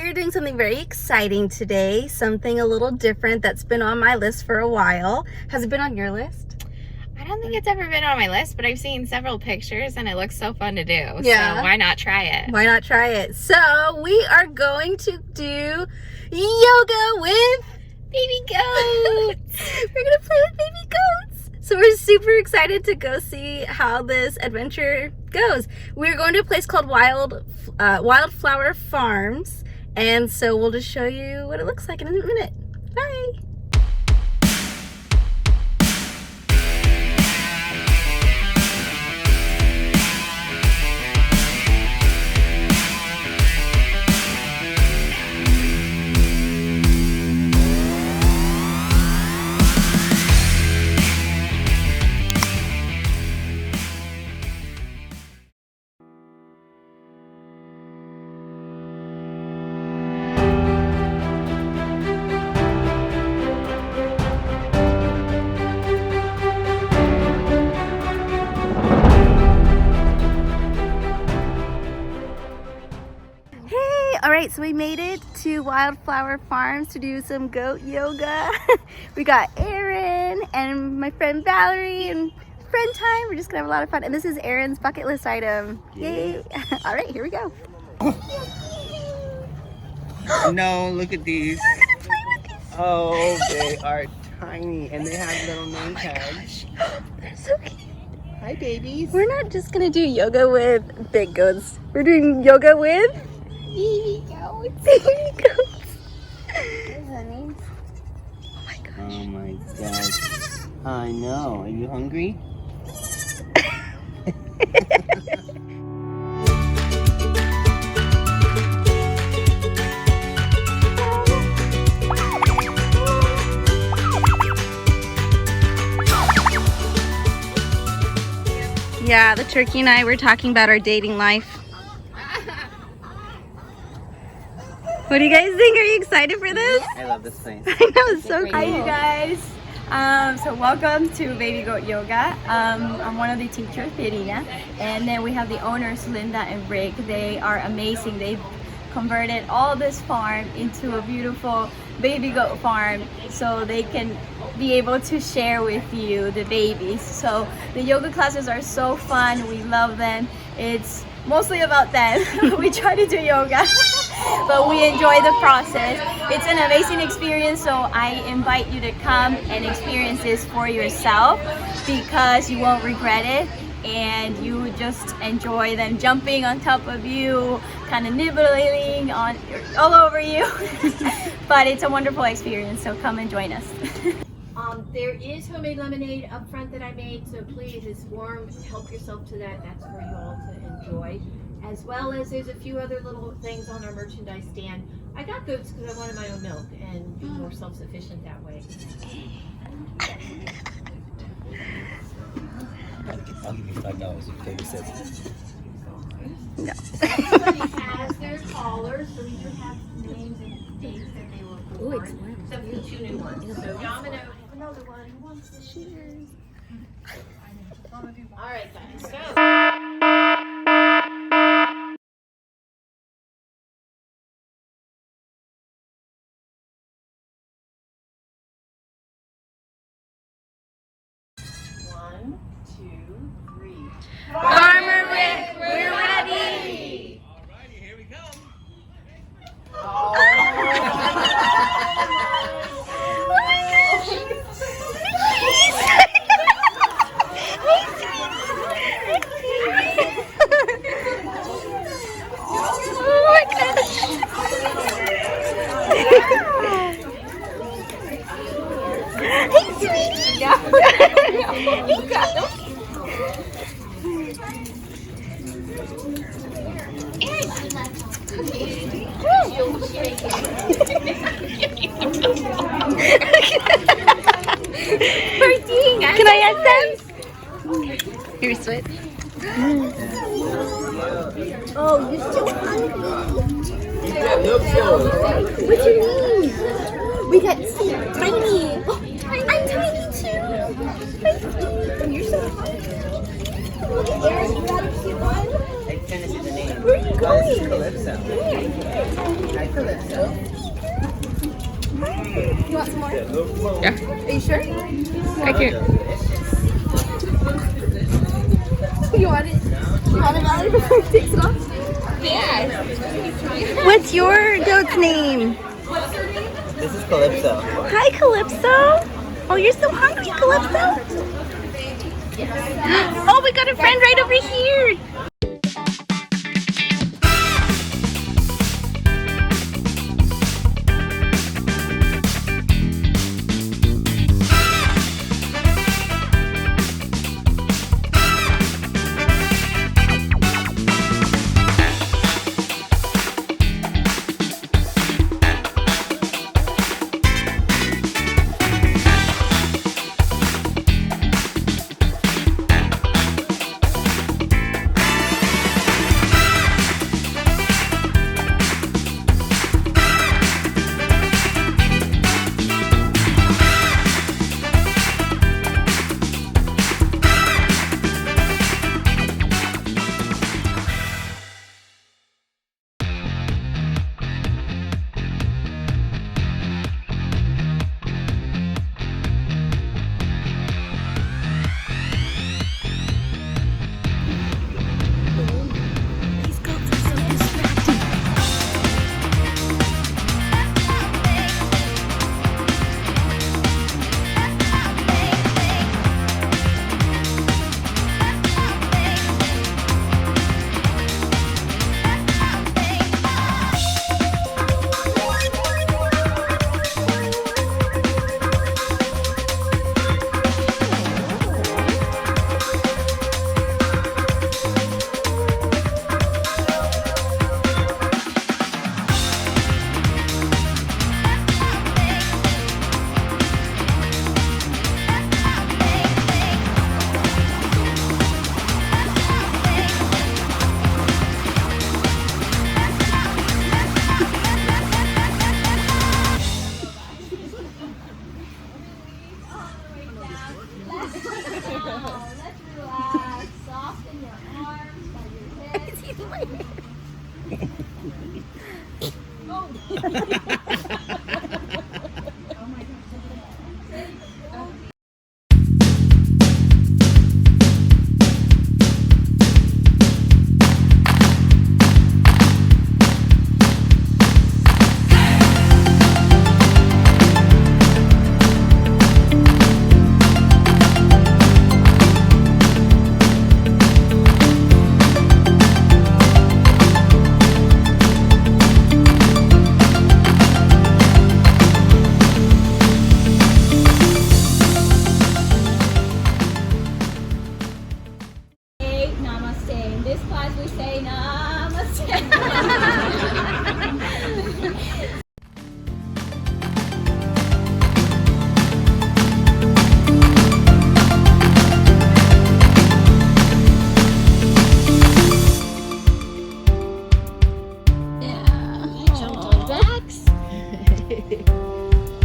we're doing something very exciting today, something a little different that's been on my list for a while. Has it been on your list? I don't think it's ever been on my list, but I've seen several pictures and it looks so fun to do. Yeah. So why not try it? Why not try it? So we are going to do yoga with Baby goats! we're gonna play with baby goats. So we're super excited to go see how this adventure goes. We're going to a place called Wildflower Farms, and so we'll just show you what it looks like in a minute. Bye! Alright, so we made it to Wildflower Farms to do some goat yoga. We got Aaron and my friend Valerie and friend time. We're just gonna have a lot of fun. And this is Aaron's bucket list item. Yay! Alright, here we go. No, look at these. We're gonna play with these. Oh, they are tiny and they have little name tags. They're so cute. Hi, babies. We're not just gonna do yoga with big goats. We're doing yoga with baby goats. Baby goats. Honey. Oh my gosh. Oh my gosh. I know. Are you hungry? Yeah, the turkey and I were talking about our dating life. What do you guys think? Are you excited for this? I love this place. I know, it's so cool. Hi you guys. So welcome to Baby Goat Yoga. I'm one of the teachers, Irina, and then we have the owners, Linda and Rick. They are amazing. They've converted all this farm into a beautiful baby goat farm so they can be able to share with you the babies. So the yoga classes are so fun. We love them. It's mostly about them. We try to do yoga. But we enjoy the process. It's an amazing experience, so I invite you to come and experience this for yourself because you won't regret it and you just enjoy them jumping on top of you, kind of nibbling on all over you. But it's a wonderful experience, so come and join us. There is homemade lemonade up front that I made, so please, it's warm, help yourself to that. That's for you all to enjoy. As well as there's a few other little things on our merchandise stand. I got goats because I wanted my own milk and be more self-sufficient that way. I'll give you $5 if you babysit. No. Everybody has their collars, so we do have names and dates that they were born. Except for the two new ones. So Domino, another one who wants the shears. All right, guys. So. One, two, three. Farmer Rick, we're ready. Alrighty, here we go. You got them. Can I add some? Here's sweet. Oh, you're so hungry. What's your name? We got tiny. I'm tiny too. You're so hungry. Look at Aaron, you got a cute one. I finished the name. Where are you Oh, this is going? Calypso. Hi, Calypso. You want some more? Yeah. Are you sure? I can't. You want it? You want it, Valerie, before he takes it off? Yeah. What's your goat's name? This is Calypso. Hi, Calypso. Oh, you're so hungry, Calypso. Oh, we got a friend right over here.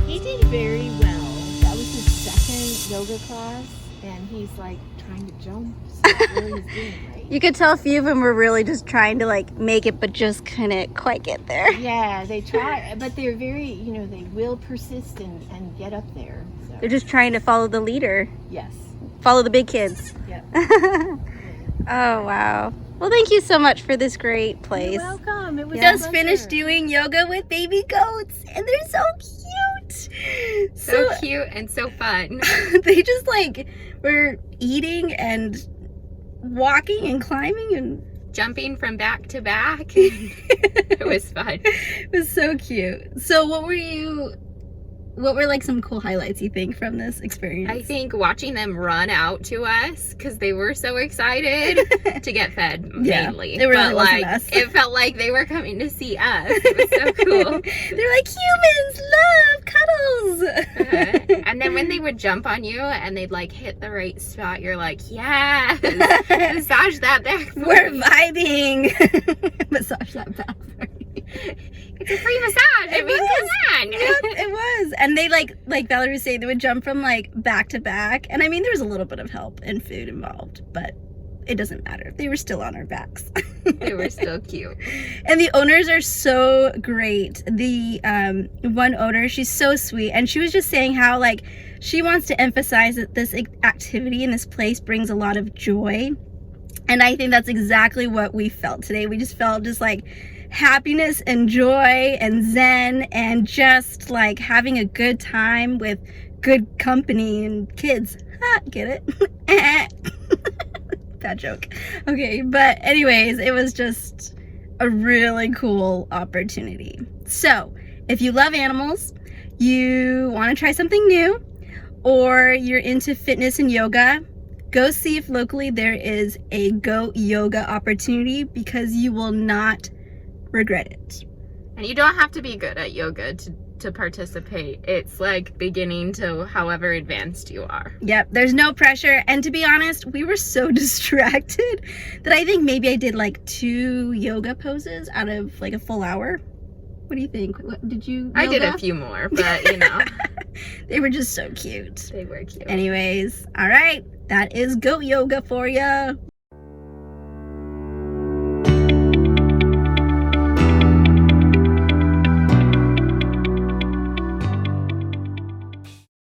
He did very well. That was his second yoga class, and he's like trying to jump. So that's really he's doing right. You could tell a few of them were really just trying to like make it, but just couldn't quite get there. Yeah, they try, but they're very, they will persist and get up there. So. They're just trying to follow the leader, Yes. follow the big kids. Yep. Oh, wow. Well, thank you so much for this great place. You're welcome. It was Just a finished pleasure. doing yoga with baby goats, and they're so cute. So cute and so fun. They just like were eating and walking and climbing and Jumping from back to back. It was fun. it was so cute. So what were like some cool highlights you think from this experience? I think watching them run out to us because they were so excited to get fed Yeah, mainly. it really but wasn't like us. it felt like they were coming to see us. It was so cool. They're like, humans love cuddles. And then when they would jump on you and they'd like hit the right spot, you're like, yes, massage that back. We're vibing. Massage that back for me. It's a free massage. I mean, come on. Yep, it was. And they like Valerie was saying, they would jump from like back to back. And I mean, there was a little bit of help and food involved, but it doesn't matter. They were still on our backs. They were still cute. And the owners are so great. The one owner, she's so sweet, and she was just saying how like she wants to emphasize that this activity in this place brings a lot of joy. And I think that's exactly what we felt today. We just felt just like happiness and joy and zen and just like having a good time with good company and kids. Get it? Bad joke. Okay, but anyways, it was just a really cool opportunity. So if you love animals, you want to try something new, or you're into fitness and yoga, go see if locally there is a goat yoga opportunity, because you will not regret it. And you don't have to be good at yoga to participate. It's like beginning to however advanced you are. Yep, there's no pressure. And to be honest, we were so distracted that I think maybe I did like 2 yoga poses out of like a full hour. What do you think? What, did you yoga? I did a few more, but you know. They were just so cute. They were cute. Anyways, all right, that is goat yoga for you.